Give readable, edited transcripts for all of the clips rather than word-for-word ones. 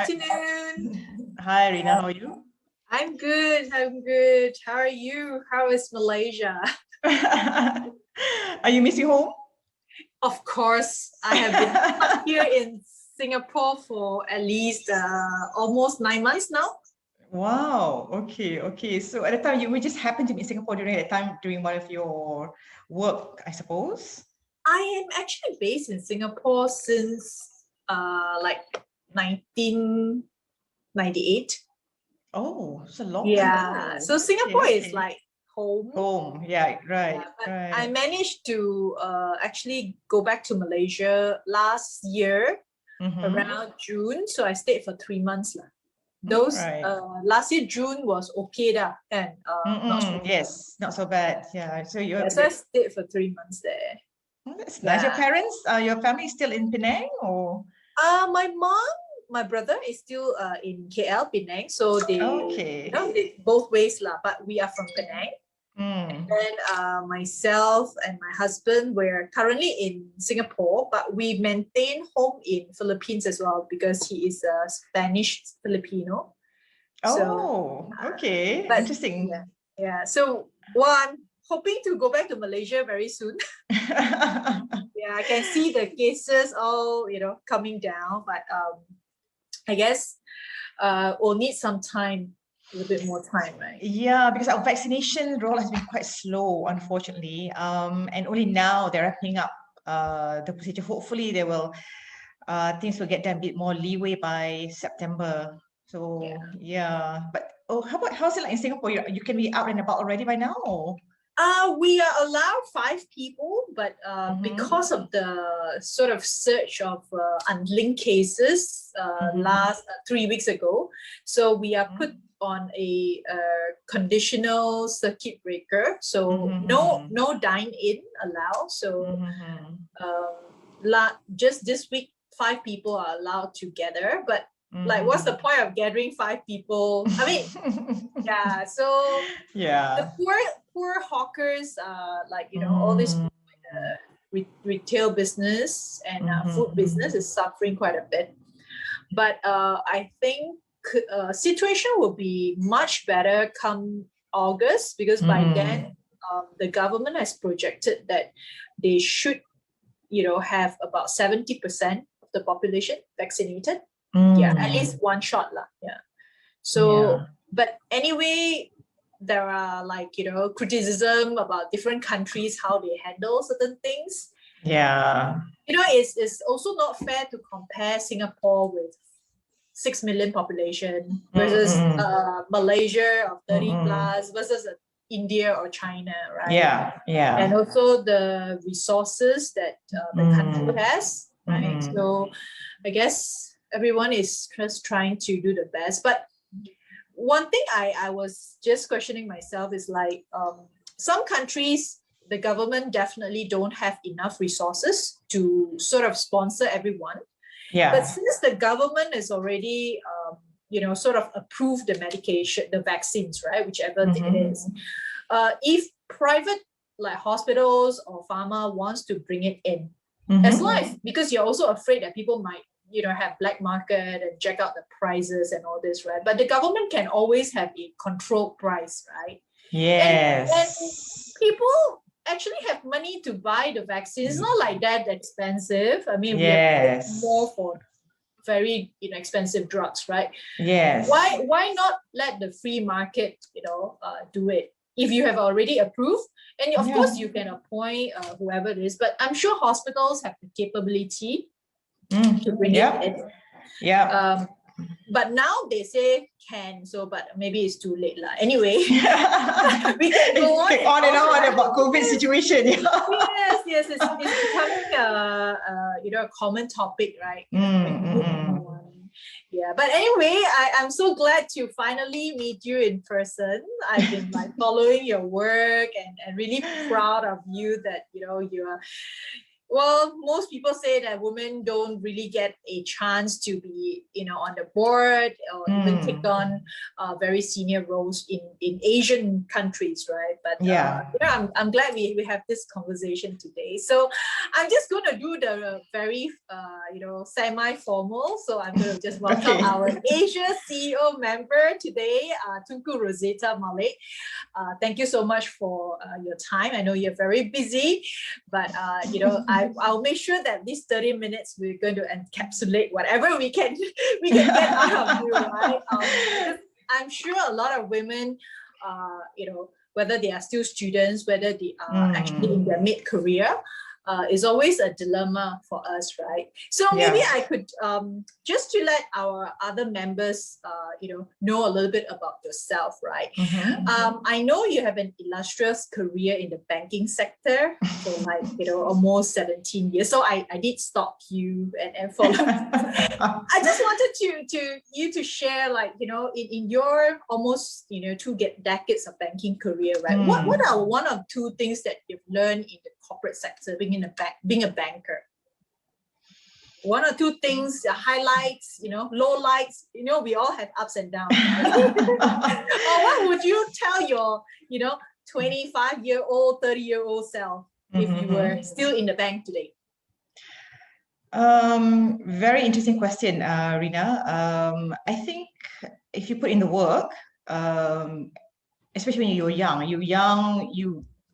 afternoon. Hi, Rina. How are you? I'm good. I'm good. How are you? How is Malaysia? Are you missing home? Of course, I have been here in Singapore for at least almost 9 months now. Wow. Okay. So at the time, you just happened to be in Singapore during that time, during one of your work, I suppose. I am actually based in Singapore since like 1998. Oh, it's a long time Yeah. ago. So Singapore is Okay. like home. Home. Yeah, right, But I right. managed to actually go back to Malaysia last year Mm-hmm. around June. So I stayed for 3 months. All Those right. last year June was okay dah, and not so bad. Yes, not so bad. Yeah. So Yeah, so I stayed for 3 months there. that's nice. Your Yeah. parents, your family is still in Penang, or? My mom, my brother is still in KL, Penang. So Okay. they both ways lah, but we are from Penang. Mm. And myself and my husband were currently in Singapore, but we maintain home in Philippines as well because he is a Spanish Filipino. Oh, okay. But Interesting. yeah. So I'm hoping to go back to Malaysia very soon. Yeah, I can see the cases all coming down, but I guess we'll need some time, a little bit more time, right? Yeah, because our vaccination role has been quite slow, unfortunately. And only now they're wrapping up the procedure. Hopefully, they will things will get them a bit more leeway by September. So yeah. But how's it like in Singapore? You can be out and about already by now, or? We are allowed 5 people, but because of the sort of surge of unlinked cases last 3 weeks ago, so we are put on a conditional circuit breaker. So no dine-in allowed. So just this week, 5 people are allowed to gather, but like, what's the point of gathering 5 people? I mean, yeah. So the poor hawkers, like all this retail business and food business is suffering quite a bit. But I think situation will be much better come August, because by then the government has projected that they should have about 70% of the population vaccinated. Yeah, at least one shot lah. Yeah. So but anyway, there are criticism about different countries, how they handle certain things. Yeah. It's also not fair to compare Singapore with 6 million population versus Malaysia of 30 plus versus India or China, right? Yeah. And also the resources that the country has, right? So I guess everyone is just trying to do the best. But one thing I was just questioning myself is like some countries, the government definitely don't have enough resources to sort of sponsor everyone. Yeah. But since the government is already sort of approved the medication, the vaccines, right, whichever it is, if private like hospitals or pharma wants to bring it in, as long as, because you're also afraid that people might have black market and check out the prices and all this, right? But the government can always have a controlled price, right? Yes. And people actually have money to buy the vaccine. It's not like that expensive. I mean, we have to pay more for very expensive drugs, right? Yes. Why not let the free market do it if you have already approved? And of course you can appoint whoever it is, but I'm sure hospitals have the capability to bring it in. Yeah. But now they say can, so but maybe it's too late lah. Anyway, we can go on and on about COVID situation. Yes, it's becoming a common topic, right? Yeah, but anyway, I'm so glad to finally meet you in person. I've been like following your work and really proud of you that Well, most people say that women don't really get a chance to be, on the board or even take on very senior roles in Asian countries, right? But I'm glad we have this conversation today. So I'm just going to do the very, semi-formal. So I'm going to just welcome our Asia CEO member today, Tunku Rozita Malek. Thank you so much for your time. I know you're very busy, but I'll make sure that these 30 minutes we're going to encapsulate whatever we can get out of you, right? Because I'm sure a lot of women, whether they are still students, whether they are actually in their mid-career, is always a dilemma for us, right? So maybe I could, just to let our other members, know a little bit about yourself, right? I know you have an illustrious career in the banking sector for almost 17 years. So I did stalk you and follow. I just wanted you to share, in your almost 2 decades of banking career, right? What are one or two things that you've learned in the corporate sector, being a banker? One or two things, highlights, low lights, we all have ups and downs. Right? Or what would you tell your, 25-year-old, 30-year-old self if you were still in the bank today? Very interesting question, Rina. I think if you put in the work, especially when you're young,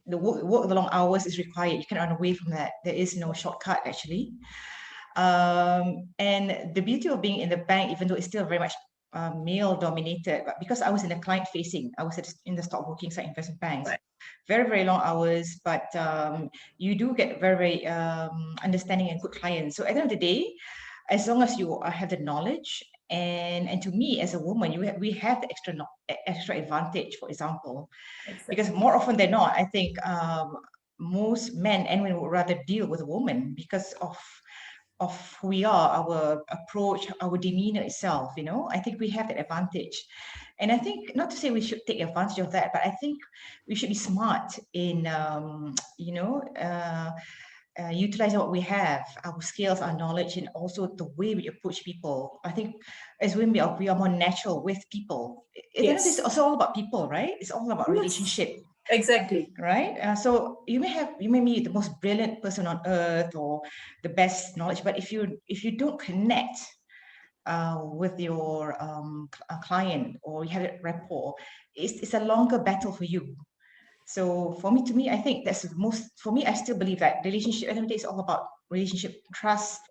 the work the long hours is required. You can't run away from that. There is no shortcut, actually. And the beauty of being in the bank, even though it's still very much male dominated, but because I was in the client facing, I was in the stockbroking side investment banks, very, very long hours, but you do get very, very understanding and good clients. So at the end of the day, as long as you have the knowledge, and to me as a woman, we have the extra advantage, for example, because more often than not, I think most men and women would rather deal with a woman because of who we are, our approach, our demeanor itself. I think we have that advantage. And I think, not to say we should take advantage of that, but I think we should be smart in utilizing what we have, our skills, our knowledge, and also the way we approach people. I think as women, we are more natural with people. It's also all about people, right? It's all about relationship. Exactly. Right. So you may be the most brilliant person on earth or the best knowledge, but if you don't connect with your client, or you have a rapport, it's a longer battle for you. So to me, I think that's the most, for me, I still believe that relationship, at the end of the day, it's all about relationship, trust,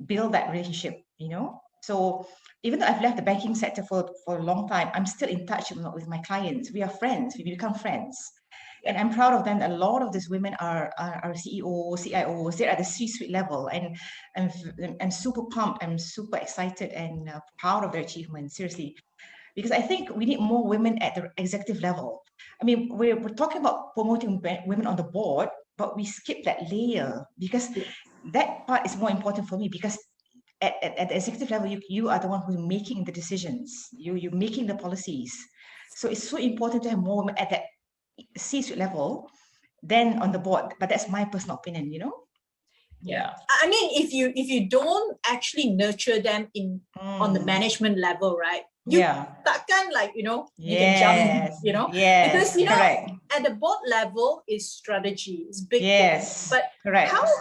build that relationship, So even though I've left the banking sector for a long time, I'm still in touch with my clients. We are friends, we become friends. And I'm proud of them. A lot of these women are CEOs, CIOs, they're at the C-suite level. And I'm super pumped, I'm super excited and proud of their achievements, seriously. Because I think we need more women at the executive level. I mean, we're talking about promoting women on the board, but we skip that layer because that part is more important for me, because at the executive level, you are the one who's making the decisions. You're making the policies. So it's so important to have more women at that C-suite level than on the board. But that's my personal opinion, Yeah. I mean, if you don't actually nurture them on the management level, right? You takkan you can jump, because at the board level is strategy, it's big. But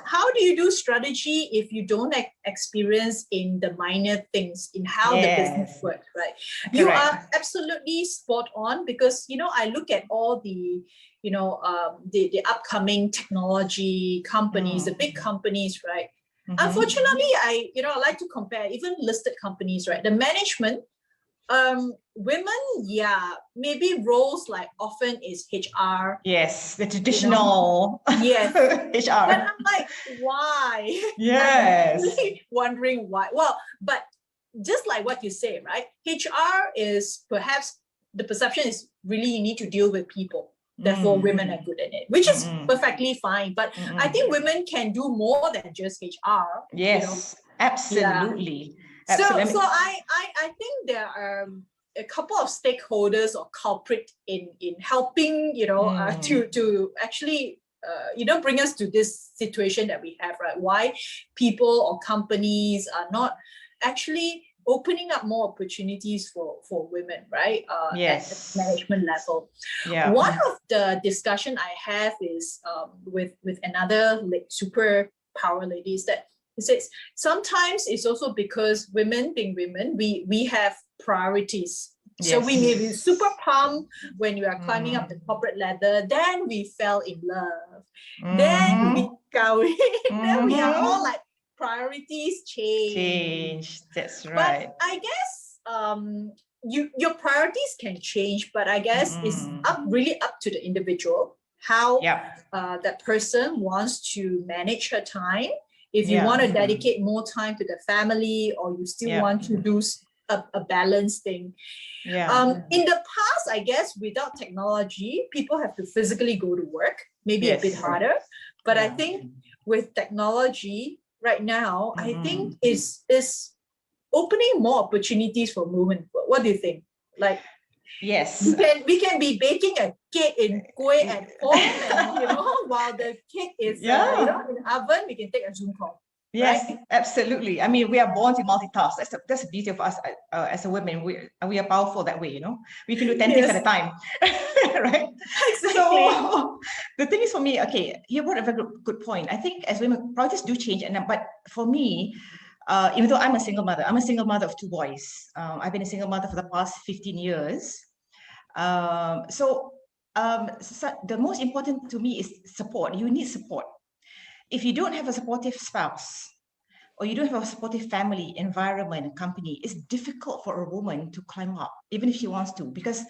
how do you do strategy if you don't experience in the minor things, in how the business works, right? You are absolutely spot on, because I look at all the the upcoming technology companies, the big companies, right? Unfortunately, I like to compare even listed companies, right? The management, women, maybe roles like often is HR. Yes, the traditional HR. But I'm like, why? Yes. I'm really wondering why. Well, but just like what you say, right? HR is perhaps the perception is really you need to deal with people. Therefore, women are good at it, which is perfectly fine. But I think women can do more than just HR. Yes, absolutely. So I think there are a couple of stakeholders or culprit in helping to actually bring us to this situation that we have, right? Why people or companies are not actually opening up more opportunities for women, right? At the management level. Yeah. One of the discussion I have is with another like super power lady is that it says sometimes it's also because women being women, we have priorities. So we may be super pumped when you are climbing up the corporate ladder, then we fell in love, then we go in, then we are all like priorities change. That's right. But I guess your priorities can change, but I guess it's really up to the individual how that person wants to manage her time. If you want to dedicate more time to the family, or you still want to do a balanced thing. In the past, I guess without technology, people have to physically go to work, maybe a bit harder. But I think with technology right now, I think is opening more opportunities for women. What do you think? Like, we can be baking a cake in kueh at home, and while the cake is in the oven, we can take a Zoom call. Yes, right? Absolutely. I mean, we are born to multitask. That's the beauty of us as a women. We are powerful that way, We can do 10 things at a time, right? Exactly. So the thing is for me, okay, you brought a very good point. I think as women, priorities do change. But for me, even though I'm a single mother of 2 boys. I've been a single mother for the past 15 years. So the most important to me is support. You need support. If you don't have a supportive spouse, or you don't have a supportive family, environment, company, it's difficult for a woman to climb up, even if she wants to, because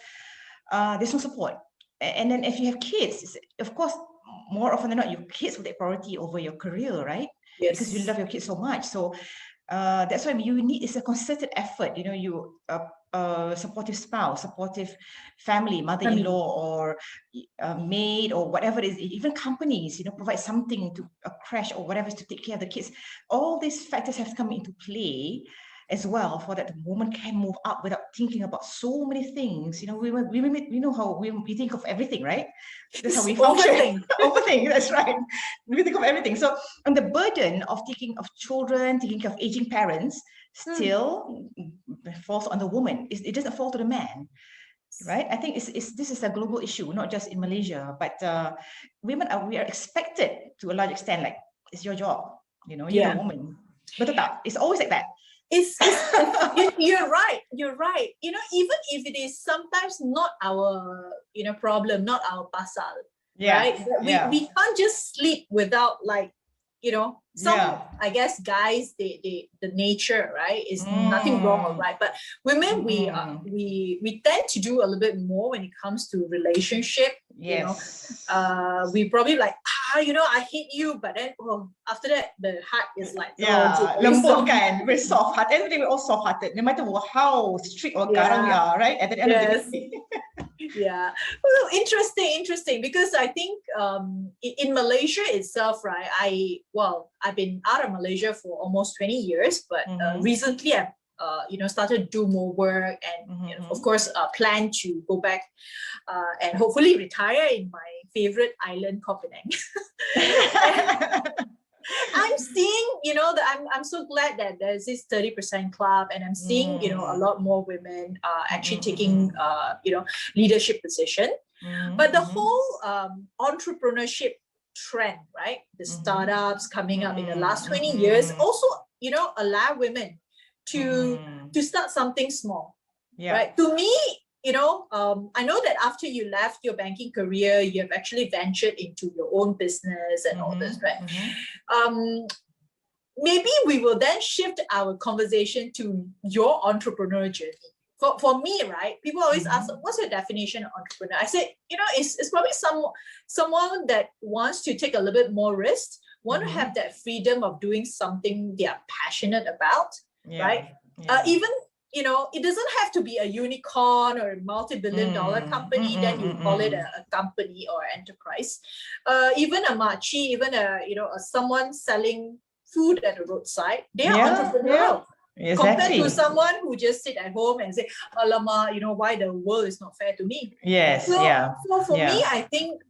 there's no support. And then if you have kids, of course, more often than not, your kids will take priority over your career, right? Yes. Because you love your kids so much. So that's why you need, it's a concerted effort, supportive spouse, supportive family, mother-in-law, or maid, or whatever it is, even companies, provide something to a crash or whatever to take care of the kids. All these factors have come into play as well, for that the woman can move up without thinking about so many things. We know how we think of everything, right? That's how we function. Overthink, that's right. We think of everything. So, and the burden of taking of children, taking care of aging parents, still falls on the woman. It doesn't fall to the man, right? I think this is a global issue, not just in Malaysia, but we are expected to a large extent, like, it's your job, you're the woman. But it's always like that. You're right. Even if it is sometimes not our problem, not our pasal, right? We can't just sleep without, like, I guess guys, the nature, right, is nothing wrong or right, but women, we tend to do a little bit more when it comes to relationship. We probably like, I hate you, but then after that the heart is like, we're soft-hearted. Everything, we're all soft-hearted, no matter how strict or garang we are, right? At the end of the day. Well, interesting, because I think in Malaysia itself, right, I've been out of Malaysia for almost 20 years, but recently I've started to do more work, and of course plan to go back and hopefully retire in my favorite island, called Penang. I'm seeing, I'm so glad that there's this 30% club, and I'm seeing, a lot more women actually taking, leadership position. But the whole entrepreneurship trend, right? The startups coming up in the last 20 years also, allow women to start something small, right? To me, I know that after you left your banking career, you have actually ventured into your own business and all this, right? Maybe we will then shift our conversation to your entrepreneurial journey. For me, right, people always ask, what's your definition of entrepreneur? I said, it's probably someone that wants to take a little bit more risk, want to have that freedom of doing something they are passionate about, right? Even, it doesn't have to be a unicorn or a multi-billion-dollar company, then you call it a company or enterprise. Even a machi, even someone selling food at the roadside, they are entrepreneurial. Compared to someone who just sit at home and say, "Alamak, why the world is not fair to me." Yes, So for me, I think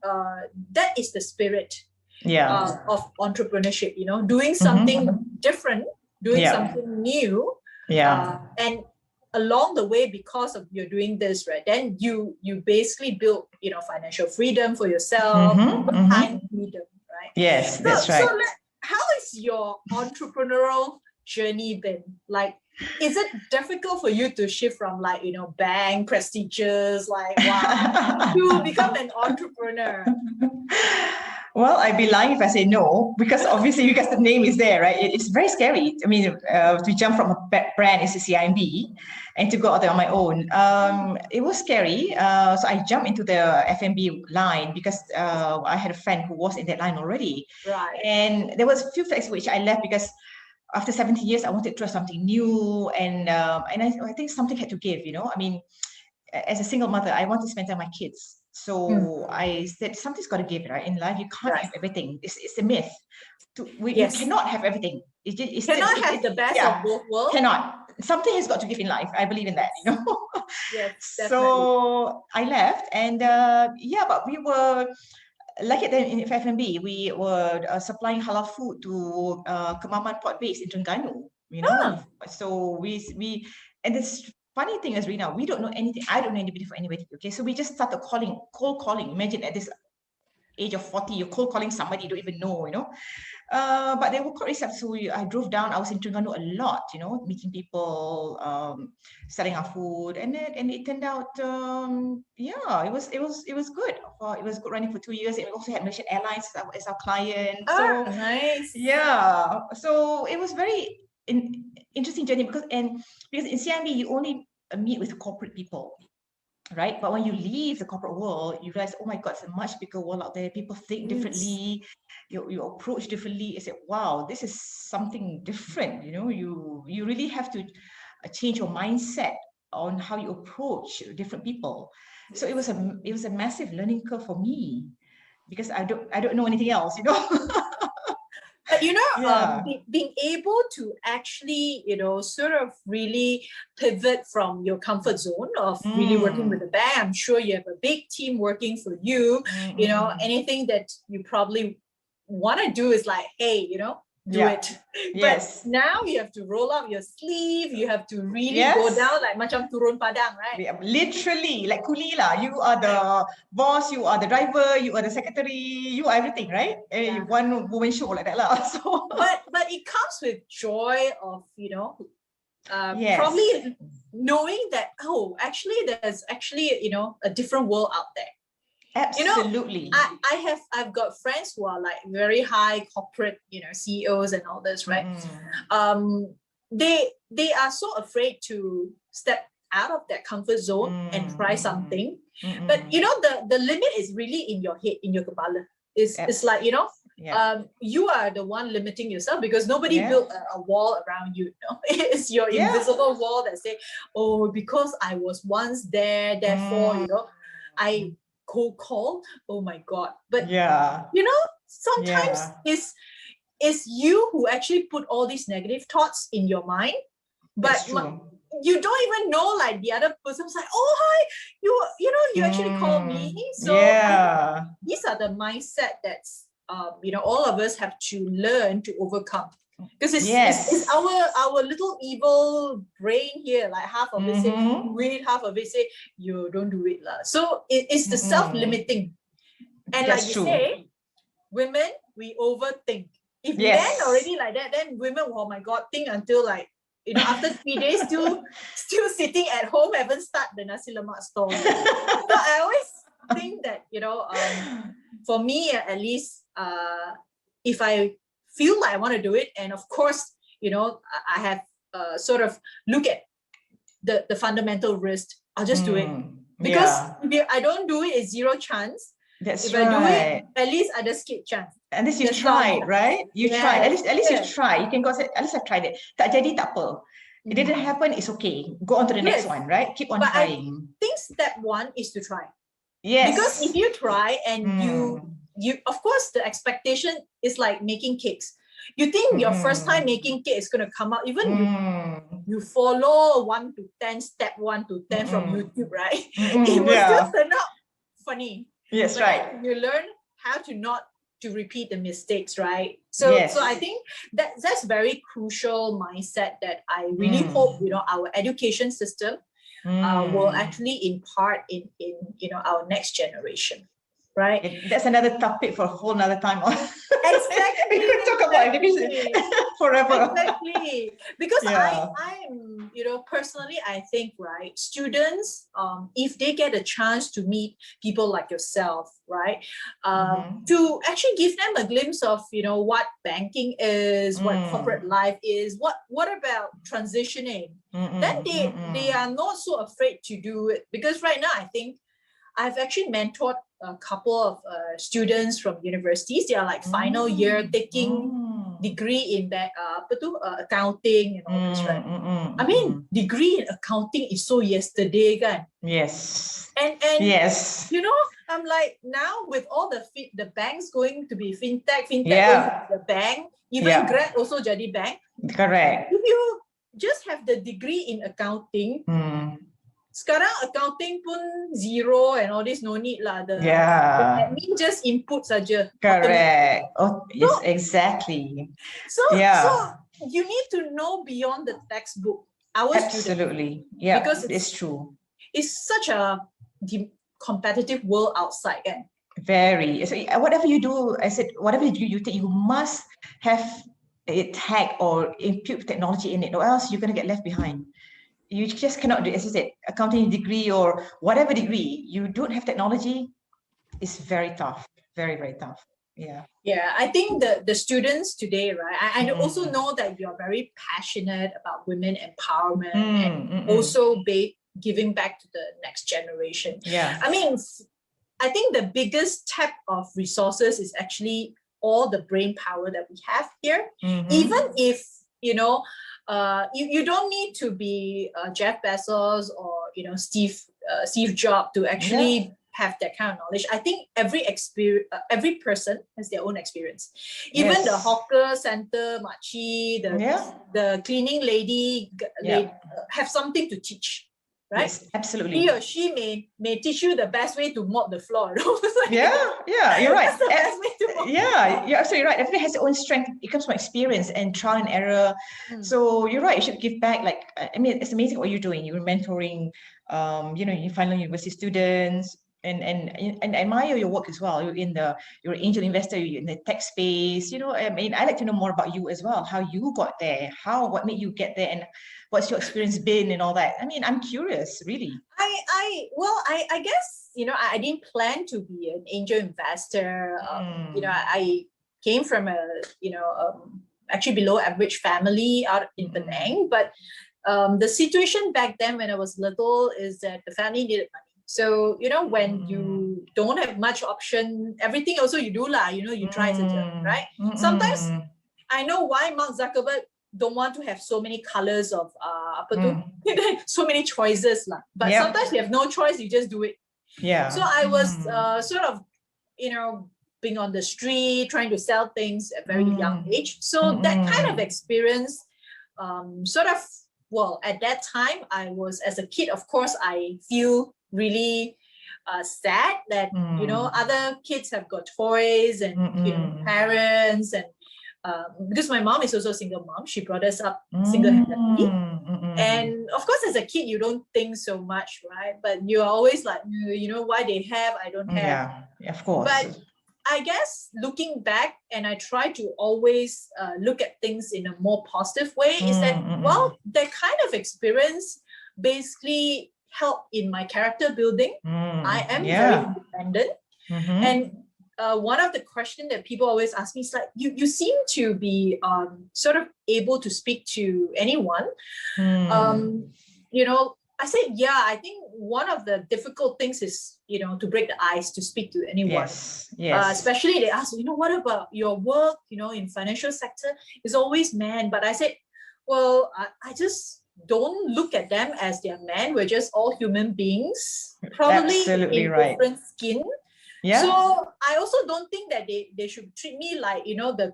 that is the spirit of entrepreneurship. Doing something different, doing something new, and along the way, because of you're doing this, right? Then you basically build financial freedom for yourself, time freedom, right? Yes, that's right. So how is your entrepreneurial journey been? Like, is it difficult for you to shift from bank prestigious to become an entrepreneur? Well, I'd be lying if I say no, because obviously the name is there, right? It's very scary. I mean, to jump from a brand is a CIMB and to go out there on my own, it was scary. So I jumped into the F&B line because I had a friend who was in that line already. Right. And there was a few facts which I left because after 17 years, I wanted to try something new. And I think something had to give, I mean, as a single mother, I want to spend time with my kids. So I said, something's got to give, right? In life, you can't have everything. It's a myth. You cannot have everything. It cannot have the best of both worlds. Cannot. Something has got to give in life. I believe in that, Yes, definitely. So I left and but we were, like it then in F&B, we were supplying halal food to Kemaman Port Base in Terengganu, So and this funny thing is, Rina, we don't know anything. I don't know anybody from anybody. Okay, so we just started cold calling. Imagine at this age of 40, you're cold calling somebody you don't even know, But they were quite receptive. So I drove down. I was in Terengganu a lot, meeting people, selling our food, and it turned out, it was good. It was good running for 2 years. It also had Malaysian Airlines as our client. So nice. Yeah, so it was very interesting journey because in CIMB you only meet with corporate people, right? But when you leave the corporate world, you realize, oh my God, it's a much bigger world out there. People think differently, you approach differently. It's like, wow, this is something different. You really have to change your mindset on how you approach different people. So it was a massive learning curve for me because I don't know anything else, But being able to actually, sort of really pivot from your comfort zone of really working with a bank. I'm sure you have a big team working for you. Anything that you probably want to do is like, hey, do it. Yes. But now you have to roll up your sleeve. You have to really go down like macam turun padang, right? Literally, like kuli lah. You are the boss, you are the driver, you are the secretary, you are everything, right? One woman show like that lah. So, but it comes with joy of probably knowing that actually there's actually a different world out there. Absolutely. I've got friends who are like very high corporate, CEOs and all this, right? They are so afraid to step out of that comfort zone and try something. But the limit is really in your head, in your kepala. It's like, you are the one limiting yourself because nobody built a wall around you. It's your invisible wall that say, oh, because I was once there, therefore, I cold call. Oh my God. But sometimes it's you who actually put all these negative thoughts in your mind, but you don't even know, like the other person's like, oh hi, you actually called me. So these are the mindset that's all of us have to learn to overcome. Because it's our little evil brain here, like half of it say do it, half of it say you don't do it lah. So it's the self-limiting, and that's like you say, women, we overthink. If men already like that, then women, oh my God, think until like after 3 days still sitting at home, haven't started the nasi lemak stall. So I always think that for me at least, if I feel like I want to do it, and of course, I have sort of look at the fundamental risk. I'll just do it because if I don't do it, it's zero chance. If I do it, at least I just skip chance. At least you tried, right? You tried. At least you try. You can go say, at least I tried it. Tak jadi tak apa. It didn't happen. It's okay. Go on to the next one, right? Keep on trying. I think step one is to try. Yes. Because if you try and you of course the expectation is like making cakes. You think your first time making cake is going to come out, even you follow 1 to 10, step 1 to 10 from YouTube, right? It will still turn out funny. Yes, but right. You learn how to not to repeat the mistakes, right? So I think that's very crucial mindset that I really hope, our education system will actually impart in our next generation. Right. That's another topic for a whole nother time. Exactly. We could talk about education forever. Exactly. Because I'm, personally, I think, right, students, if they get a chance to meet people like yourself, right, to actually give them a glimpse of, what banking is, what corporate life is, what about transitioning, then they are not so afraid to do it. Because right now, I think I've actually mentored a couple of students from universities. They are like final year taking degree in that accounting and all this, right? I mean, degree in accounting is so yesterday, kan? Yes. And yes. I'm like, now with all the banks going to be fintech going to be the bank, even Grab also jadi bank. Correct. If you just have the degree in accounting, sekarang accounting pun zero and all this, no need lah. The admin just input saja. Correct. Oh, yes, exactly. So you need to know beyond the textbook. Absolutely. Yeah, because it's true. It's such a competitive world outside. Very. So whatever you do, I said, whatever you think, you must have a tag or impute technology in it, or else you're going to get left behind. You just cannot do, as I said, accounting degree or whatever degree, you don't have technology, it's very tough, very, very tough. Yeah. Yeah, I think the students today, right? I also know that you're very passionate about women empowerment and also giving back to the next generation. Yeah. I mean, I think the biggest tap of resources is actually all the brain power that we have here. Even if, you don't need to be Jeff Bezos or, Steve Jobs to actually have that kind of knowledge. I think every person has their own experience. Even the hawker center, makcik, the cleaning lady, have something to teach. Right? Yes, absolutely. He or she may teach you the best way to mop the floor. You're right. That's the best way to mop the floor. You're absolutely right. Everybody has their own strength. It comes from experience and trial and error. So you're right. You should give back. Like, I mean, it's amazing what you're doing. You're mentoring, you final university students. And admire your work as well. You're an angel investor, you're in the tech space. I mean, I like to know more about you as well, how you got there, what made you get there, and what's your experience been and all that. I mean, I'm curious, really. I guess, I didn't plan to be an angel investor. I came from actually below average family out in Penang, but the situation back then when I was little is that the family needed money. So, when you don't have much option, everything also you do lah, you try to do, right? Sometimes I know why Mark Zuckerberg don't want to have so many colors of, so many choices lah. But sometimes you have no choice, you just do it. Yeah. So I was sort of, being on the street, trying to sell things at a very young age. So that kind of experience at that time, I was, as a kid, of course, I feel really sad that other kids have got toys and parents, and because my mom is also a single mom, she brought us up single-handedly, and of course as a kid you don't think so much, right? But you're always like, why they have, I don't have. Yeah, of course. But I guess looking back, and I try to always look at things in a more positive way, is that that kind of experience basically help in my character building. I am very independent. And one of the questions that people always ask me is like, you seem to be sort of able to speak to anyone. I said, I think one of the difficult things is, to break the ice, to speak to anyone. Yes. Especially they ask, what about your work, in financial sector? It's always men. But I said, well, I just don't look at them as their men. We're just all human beings, probably in different skin. Yeah. So I also don't think that they should treat me like, you know, the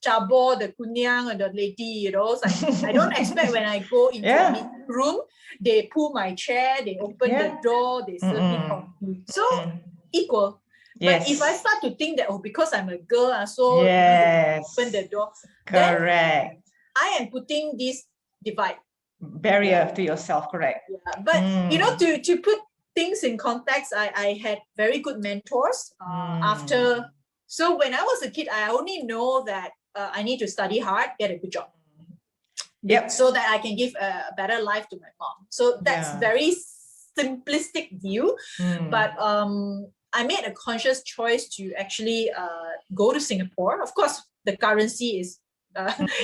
chabo, the kunyang, or the lady, you know. It's like, I don't expect when I go into a meeting room, they pull my chair, they open the door, they serve me coffee. So equal. But if I start to think that, oh, because I'm a girl, so they open the door, correct. Then I am putting this divide. Barrier to yourself, correct. Yeah. But, you know, to put things in context, I had very good mentors after. So when I was a kid, I only know that I need to study hard, get a good job. Yep. So that I can give a better life to my mom. So that's very simplistic view. But I made a conscious choice to actually go to Singapore. Of course, the currency is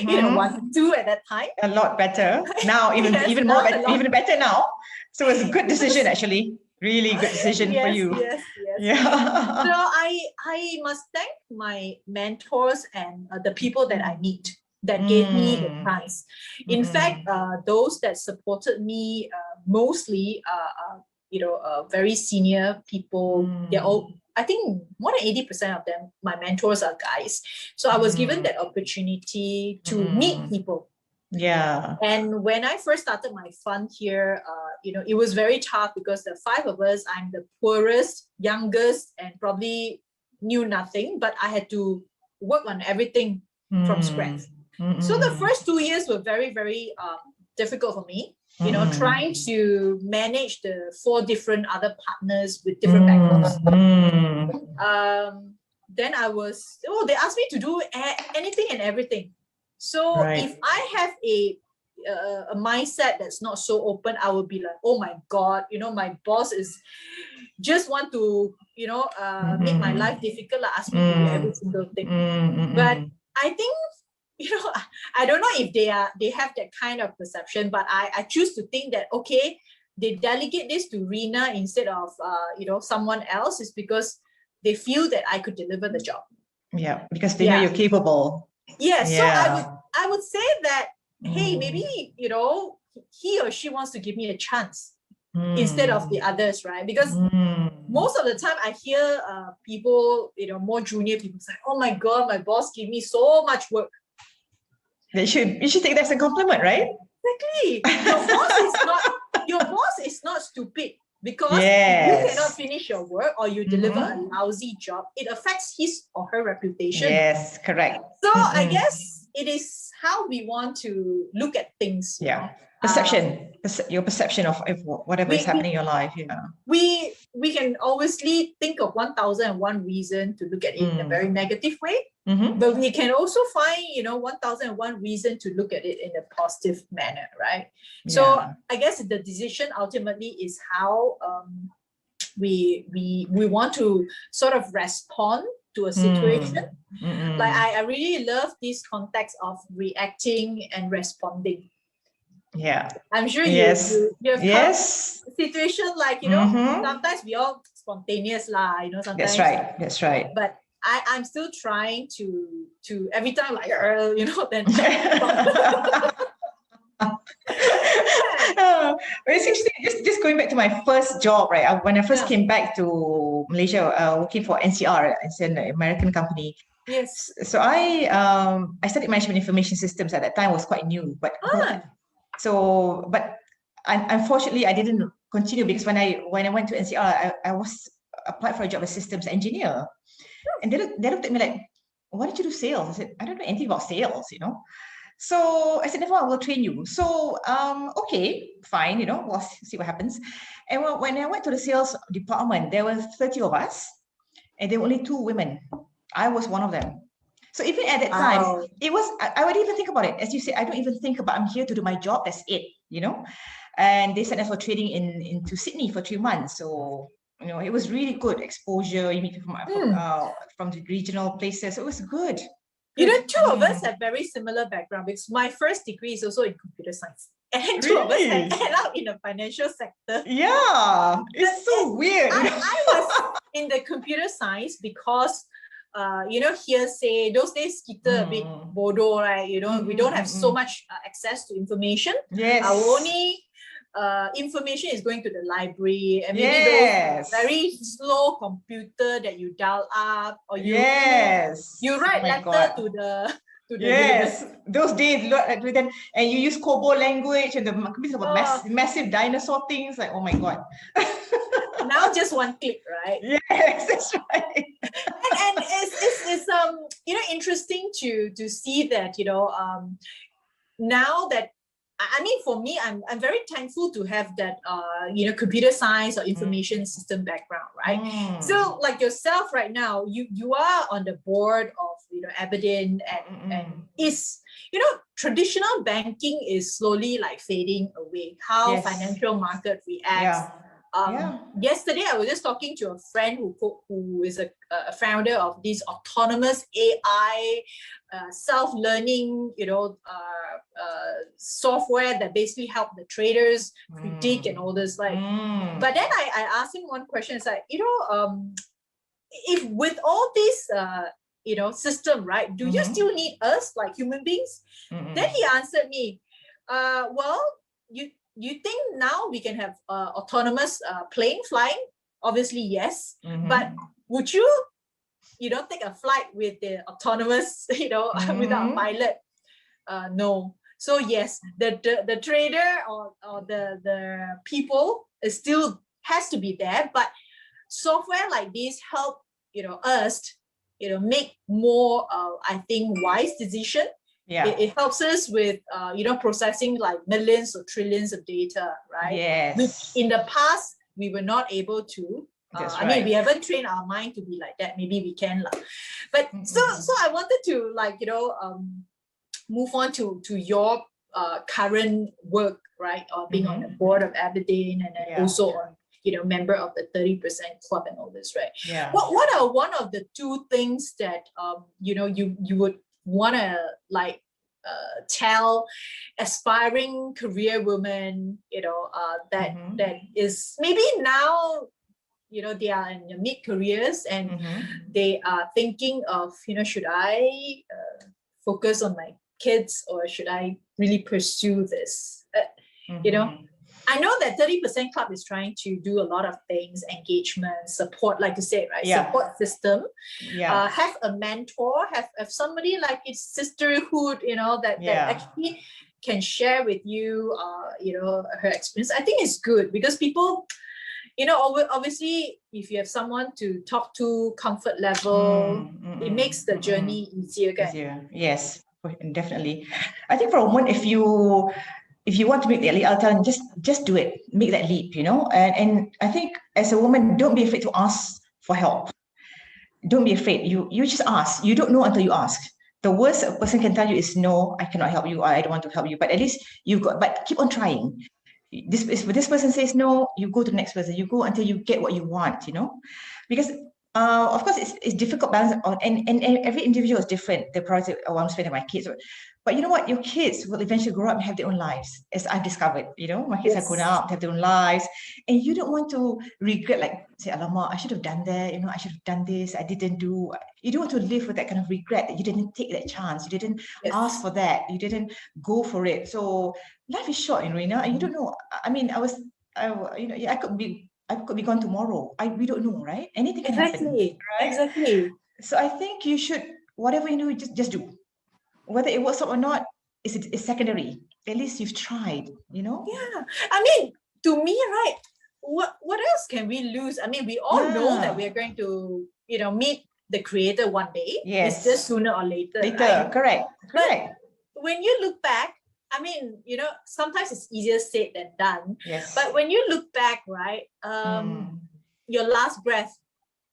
you know, 1-2 at that time. A lot better now, even better now. So it's a good decision, actually. Really good decision for you. Yes. Yeah. So I must thank my mentors and the people that I meet that gave me the chance. In fact, those that supported me mostly you know, very senior people. They're all, I think more than 80% of them, my mentors are guys. So I was given that opportunity to meet people. Yeah. And when I first started my fund here, you know, it was very tough because the 5 of us, I'm the poorest, youngest, and probably knew nothing, but I had to work on everything from scratch. So the first 2 years were very, very difficult for me. You know, trying to manage the 4 different other partners with different backgrounds. Then I was, they asked me to do anything and everything. So if I have a mindset that's not so open, I would be like, oh my God, you know, my boss is just want to, you know, make my life difficult, ask me to do every single thing. But I think, you know, I don't know if they have that kind of perception, but I choose to think that, okay, they delegate this to Rina instead of, you know, someone else is because they feel that I could deliver the job. Yeah, because they know you're capable. Yeah, so I would say that, hey, maybe, you know, he or she wants to give me a chance instead of the others, right? Because most of the time I hear people, you know, more junior people say, oh my God, my boss gave me so much work. You should take that as a compliment, right? Exactly. Your boss is not stupid. Because if you cannot finish your work or you deliver a lousy job, it affects his or her reputation. Yes, correct. So I guess it is how we want to look at things. Yeah. Perception, your perception of whatever is happening in your life. Yeah. We can obviously think of 1001 reason to look at it in a very negative way, but we can also find, you know, 1001 reason to look at it in a positive manner, right? So I guess the decision ultimately is how we want to sort of respond to a situation. Like I really love this context of reacting and responding. Yeah, I'm sure you have come situation like, you know, sometimes we all spontaneous lah, you know, sometimes. That's right. But I'm still trying to every time like, you know, then. Basically, just going back to my first job, right? When I first came back to Malaysia, working for NCR, it's an American company. Yes. So I studied management information systems at that time. Was quite new, but unfortunately I didn't continue because when I went to NCR, I was applied for a job as systems engineer, and they looked at me like, why did you do sales? I said, I don't know anything about sales, you know. So I said, never mind, I will train you. So okay, fine, you know, we'll see what happens. And when I went to the sales department, there were 30 of us, and there were only 2 women. I was one of them. So even at that time, it was, I would even think about it. As you say, I don't even think about, I'm here to do my job, that's it, you know. And they sent us for training into Sydney for 3 months. So, you know, it was really good exposure. You meet from the regional places. It was good. You know, 2 of us have very similar background because my first degree is also in computer science. And 2 of us have ended up in the financial sector. Yeah, it's so weird. I was in the computer science because you know, hearsay, those days kita a bit bodoh, right? You know, we don't have so much access to information. Yes. Our only information is going to the library, and maybe those very slow computer that you dial up, or you write letter to the those days, and you use Kobo language and the massive dinosaur things, like, oh my God. Now just one click, right? Yes, that's right. and it's interesting to see that, now that, I mean, for me, I'm very thankful to have that computer science or information system background, right? So like yourself right now, you are on the board of Aberdeen, and is traditional banking is slowly like fading away. How financial market reacts. Yesterday, I was just talking to a friend who is a founder of this autonomous AI self-learning, software that basically help the traders predict and all this. Like, but then I asked him one question. It's like, if with all this, system, right? Do you still need us like human beings? Then he answered me, well, you think now we can have autonomous plane flying? Obviously, yes. But would you, take a flight with the autonomous, without a pilot? No. So yes, the trader or the people still has to be there, but software like this help us make more I think wise decision. It helps us with processing like millions or trillions of data, right? Which in the past we were not able to. I mean, we haven't trained our mind to be like that. Maybe we can, but so I wanted to move on to your current work, right? Or being on the board of Aberdeen, and then also on member of the 30% club and all this, right? What are one of the two things that you would want to tell aspiring career women, that is maybe now they are in their mid-careers, and they are thinking of should I focus on my kids, or should I really pursue this? I know that 30% Club is trying to do a lot of things, engagement, support, like you said, right? Support system. Have a mentor, have somebody like it's sisterhood, that actually can share with you, her experience. I think it's good because people, obviously, if you have someone to talk to, comfort level, it makes the journey easier. Yes, definitely. I think for a woman, if you want to make that leap, I'll tell them just do it, make that leap, and I think as a woman, don't be afraid to ask for help. Don't be afraid. You just ask. You don't know until you ask. The worst a person can tell you is no, I cannot help you, or I don't want to help you. But at least but keep on trying. This person says no, you go to the next person. You go until you get what you want, because of course it's difficult balance on, and every individual is different. The priority I want to spend on my kids, but you know what, your kids will eventually grow up and have their own lives, as I've discovered. My kids have grown up, have their own lives, and you don't want to regret, like say, alamak, I should have done that, I should have done this, I didn't do. You don't want to live with that kind of regret that you didn't take that chance, you didn't ask for that, you didn't go for it. So life is short, Rina, and you don't know. I mean, I could be gone tomorrow. We don't know, right? Anything can happen. Right? Exactly. So I think you should, whatever you do, just do. Whether it works out or not is secondary. At least you've tried, Yeah. I mean, to me, right? What else can we lose? I mean, we all know that we are going to, meet the creator one day. Yes. It's just sooner or later. Right? Correct. But when you look back, I mean, sometimes it's easier said than done. Yes. But when you look back, right, your last breath,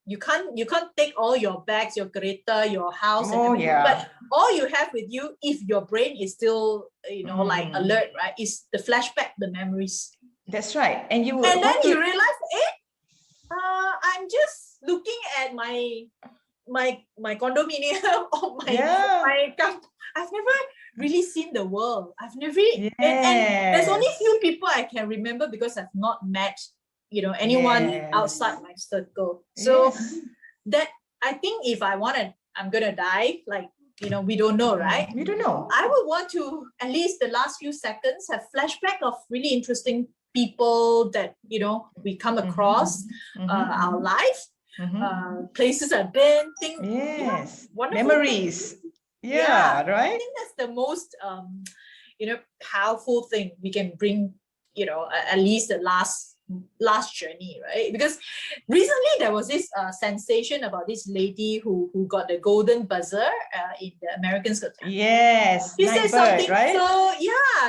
you can't take all your bags, your kereta, your house, and everything. But all you have with you, if your brain is still, like alert, right, is the flashback, the memories. That's right. And you realize, I'm just looking at my condominium or my camp. I've never really seen the world. I've never, and there's only few people I can remember because I've not met anyone outside my circle. So that, I think if I'm gonna die, like, we don't know, right? We don't know. I would want to, at least the last few seconds, have flashback of really interesting people that, you know, we come across, our life, places I've been, wonderful memories. Things. Right? I think that's the most, you know, powerful thing we can bring, you know, at least the last journey, right? Because recently there was this sensation about this lady who got the golden buzzer in the American Got Talent. Yes, she said something, right?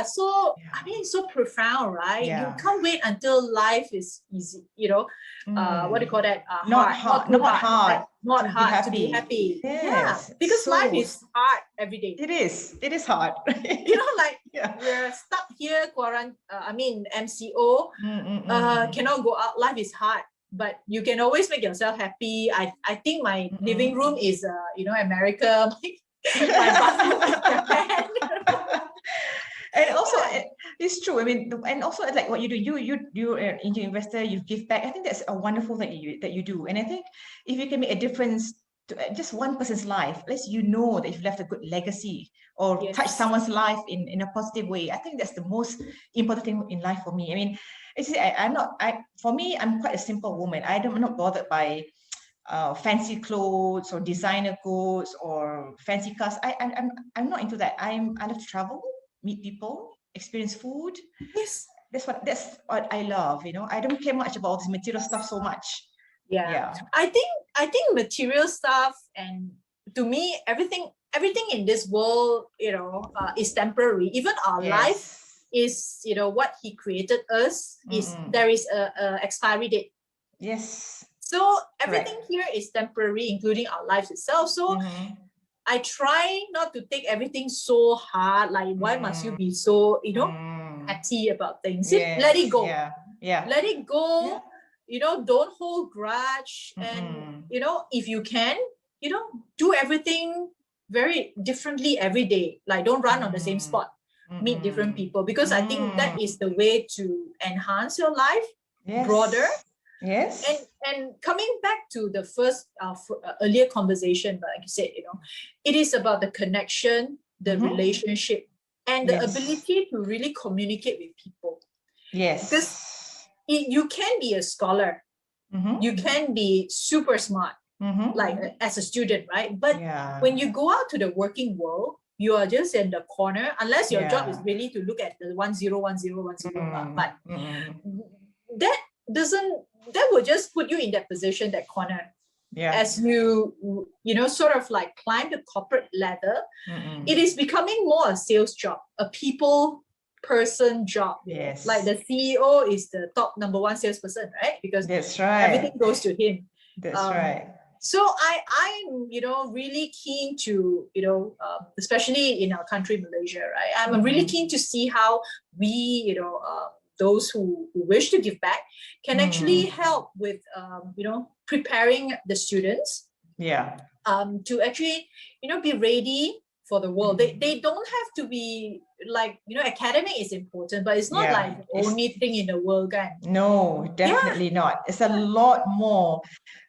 So I mean, it's so profound, right? You can't wait until life is easy, you know. What do you call that? Not hard to be happy. Yes, because life is hard every day. It is hard. You know, like we're stuck here, MCO, cannot go out. Life is hard, but you can always make yourself happy. I think my living room is you know, America. My bathroom is Japan. And also, it's true. I mean, and also like what you do, you're an angel investor, you give back. I think that's a wonderful thing that you do. And I think if you can make a difference to just one person's life, at least you know that you've left a good legacy or touch someone's life in a positive way. I think that's the most important thing in life for me. I mean, for me, I'm quite a simple woman. I'm not bothered by fancy clothes or designer clothes or fancy cars. I'm not into that. I love to travel, meet people, experience food. Yes, that's what I love. You know, I don't care much about all this material stuff so much. I think material stuff, and to me, everything in this world, you know, is temporary. Even our life is, you know, what he created us is there is a expiry date. So everything here is temporary, including our lives itself. So I try not to take everything so hard. Like, why must you be so, you know, petty about things? Let it go. Let it go. You know, don't hold grudge. And, you know, if you can, you know, do everything very differently every day. Like, don't run on the same spot. Meet different people. Because I think that is the way to enhance your life broader. And coming back to the first earlier conversation, like you said, you know, it is about the connection, the relationship, and the ability to really communicate with people. Because you can be a scholar, you can be super smart, like as a student, right? But when you go out to the working world, you are just in the corner, unless your job is really to look at the 101010. But that will just put you in that position, that corner. As you know, sort of like climb the corporate ladder, it is becoming more a sales job, a people person job. Like the CEO is the top number one salesperson, right? Because everything goes to him. So I'm, you know, really keen to, you know, especially in our country, Malaysia, right? I'm really keen to see how we, you know, those who wish to give back can actually help with, you know, preparing the students to actually, you know, be ready for the world. They don't have to be like, you know, academic is important, but it's not like the only thing in the world, guys. No, definitely not. It's a lot more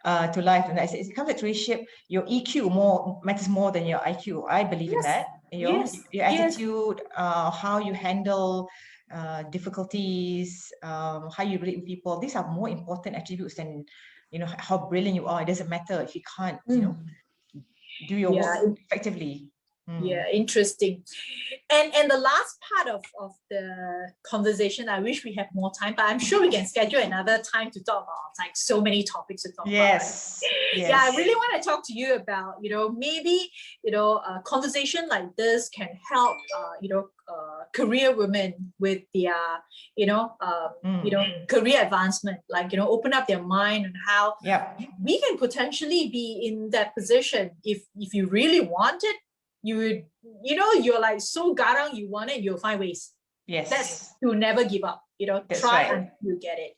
to life than that. It comes to shape your EQ matters more than your IQ. I believe in that. You know, your attitude, how you handle difficulties, how you relate with people. These are more important attributes than, you know, how brilliant you are. It doesn't matter if you can't, you know, do your work effectively. Interesting. And the last part of the conversation, I wish we had more time, but I'm sure we can schedule another time to talk about, like, so many topics to talk about. Yeah, I really want to talk to you about, you know, maybe, you know, a conversation like this can help, you know, career women with their, you know, career advancement, like, you know, open up their mind on how we can potentially be in that position if you really want it. You would, you know, you're like so garang, you want it, you'll find ways. That's to never give up, you know, try until you get it.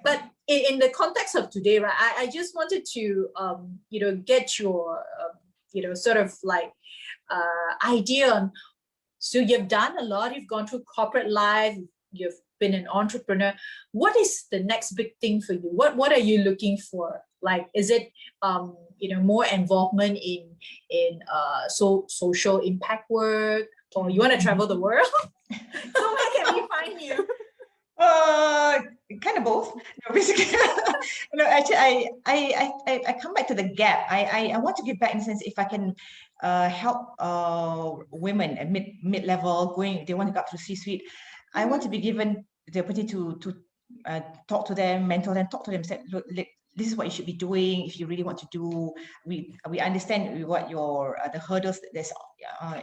But in the context of today, right, I just wanted to, you know, get your, you know, sort of like idea on, so you've done a lot, you've gone through corporate life, you've been an entrepreneur. What is the next big thing for you? What are you looking for? Like, is it, you know, more involvement in social impact work, or you want to travel the world? So where can we find you? Kind of both. No, basically, actually, I come back to the gap. I want to give back in the sense if I can help women at mid level going, they want to go up to C-suite. I want to be given the opportunity to talk to them, mentor them, talk to them, say, look, this is what you should be doing if you really want to do. We understand what your the hurdles that's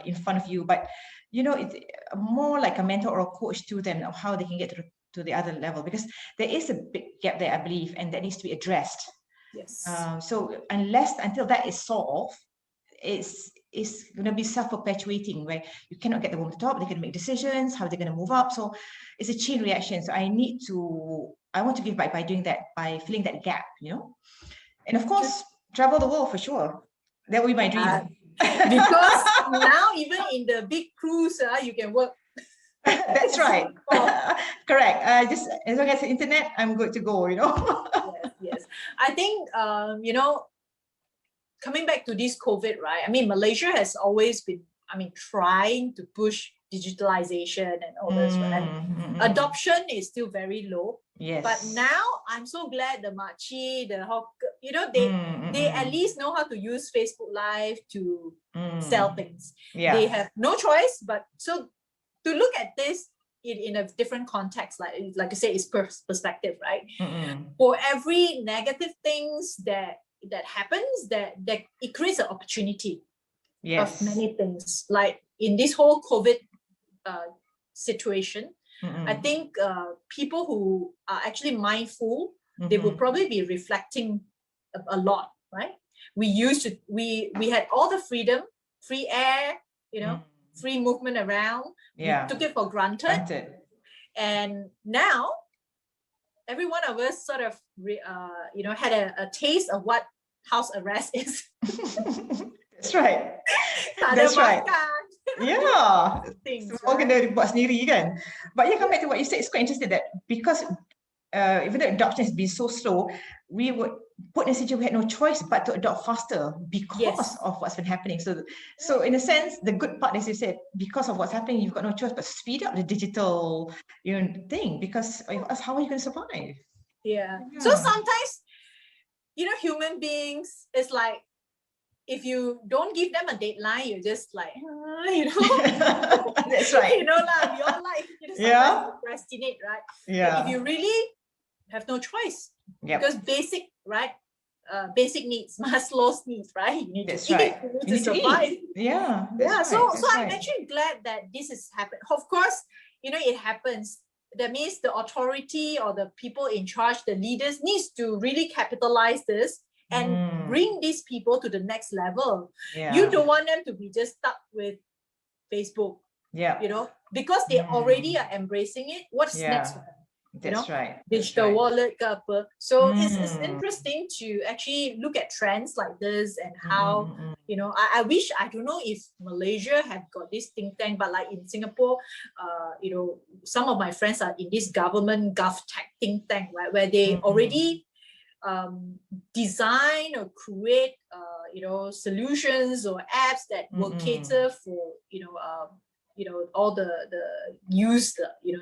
in front of you, but it's more like a mentor or a coach to them of how they can get to the other level, because there is a big gap there, I believe, and that needs to be addressed. Yes. So until that is solved, it's going to be self-perpetuating, where you cannot get the woman to top, they can make decisions, how they're going to move up. So it's a chain reaction. So I want to give back by doing that, by filling that gap, and of course, travel the world for sure. That would be my dream. Because now even in the big cruise, you can work. That's right. Correct. Just as long as the internet, I'm good to go, Yes. I think, coming back to this COVID, right? I mean, Malaysia has always been, trying to push digitalization and all this, right? Adoption is still very low. Yes. But now I'm so glad the makcik, the hawker, they at least know how to use Facebook Live to sell things. Yeah. They have no choice, but so to look at this in a different context, like I say, it's perspective, right? For every negative things that happens, that it creates an opportunity of many things. Like in this whole COVID situation, I think people who are actually mindful, they will probably be reflecting a lot, right? We had all the freedom, free air, free movement around. Yeah. We took it for granted. And now every one of us sort of had a taste of what house arrest is. That's right. That's right. Yeah. Semua kena buat sendiri kan. But come back to what you said, it's quite interesting that because even though adoption has been so slow, we would put in a situation we had no choice but to adopt faster because of what's been happening. So in a sense, the good part, as you said, because of what's happening, you've got no choice but speed up the digital thing, because how are you going to survive? Yeah. So sometimes, human beings, it's like, if you don't give them a deadline, you're just like, That's right. we all like, sometimes procrastinate, right? Yeah. But if you really have no choice, because basic needs, Maslow's needs, right? You need to eat, you need to survive. Yeah. So I'm actually glad that this has happened. Of course, it happens. That means the authority or the people in charge, the leaders, needs to really capitalize this and bring these people to the next level. Yeah. You don't want them to be just stuck with Facebook. Yeah. Because they already are embracing it. What's next for them? That's right. Digital wallet. So it's interesting to actually look at trends like this and how, I wish, I don't know if Malaysia have got this think tank, but like in Singapore, some of my friends are in this government GovTech think tank, right, where they already design or create solutions or apps that will cater for all the use,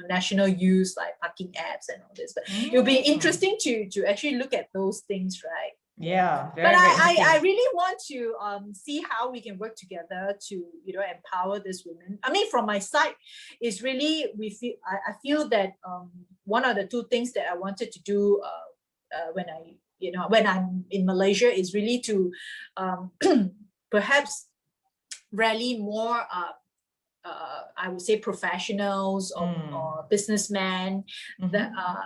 national use, like parking apps and all this. But it'll be interesting to actually look at those things, right? Yeah. But I really want to see how we can work together to empower these women. I mean, from my side, is really I feel that one of the two things that I wanted to do when I'm in Malaysia is really to perhaps rally more I would say professionals or businessmen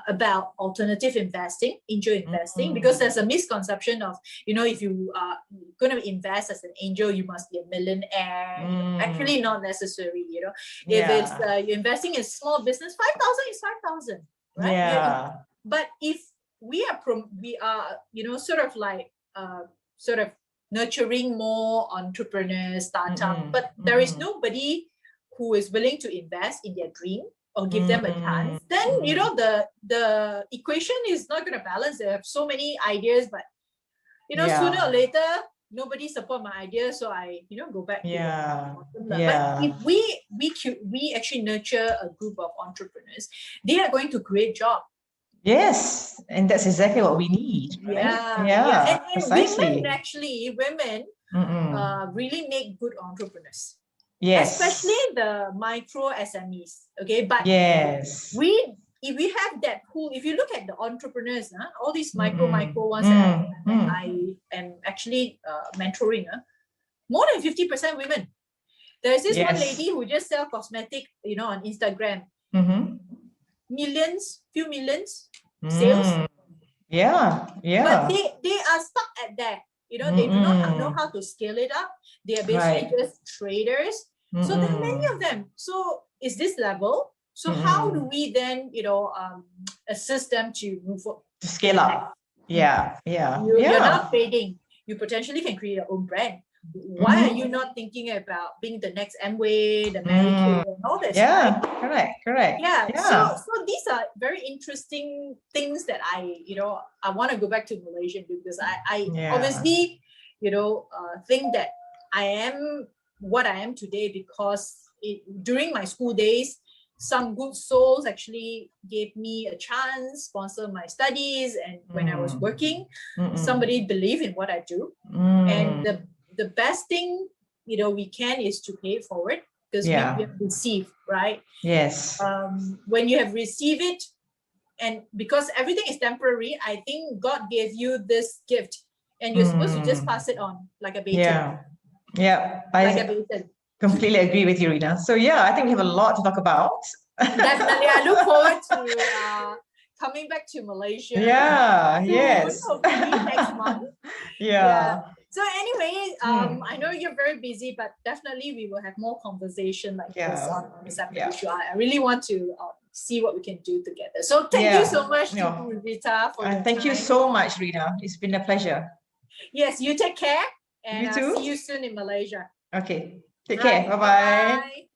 about alternative investing, angel investing, because there's a misconception of, if you are going to invest as an angel, you must be a millionaire. Actually, not necessary. If it's you're investing in small business, 5,000 is 5,000, right? Yeah. But if we are sort of nurturing more entrepreneurs, startup, but there is nobody who is willing to invest in their dream or give them a chance, then the equation is not going to balance. They have so many ideas, but sooner or later nobody support my idea, so I go back to the bottom. Yeah. But if we actually nurture a group of entrepreneurs, they are going to create jobs. Yes, and that's exactly what we need, right? And precisely. women really make good entrepreneurs. Yes. Especially the micro SMEs. Okay, but yes, if we have that pool, if you look at the entrepreneurs, all these micro ones that I am actually mentoring, more than 50% women. There's this one lady who just sell cosmetic, on Instagram. Few millions sales. But they are stuck at that. They do not know how to scale it up. They are basically just traders. So there are many of them. So is this level? So how do we then, assist them to move forward? To scale up. You're not fading. You potentially can create your own brand. Why are you not thinking about being the next Amway, the Mary Kay, and all this? Correct. So these are very interesting things that I want to go back to Malaysia because I obviously think that I am what I am today because during my school days, some good souls actually gave me a chance, sponsor my studies, and when I was working, somebody believed in what I do, and the best thing we can is to pay it forward because we have received, right? Yes. When you have received it, and because everything is temporary, I think God gave you this gift, and you're supposed to just pass it on like a baton. I completely agree with you, Rina. So I think we have a lot to talk about. Definitely, I look forward to coming back to Malaysia. Yes. Hopefully next month. So anyway, I know you're very busy, but definitely we will have more conversation like this on a separate issue. I really want to see what we can do together. So thank you so much, Tunku Rozita, for your thank you so much, Rina. It's been a pleasure. Yes, you take care, and you too. See you soon in Malaysia. Okay, take care. Bye-bye.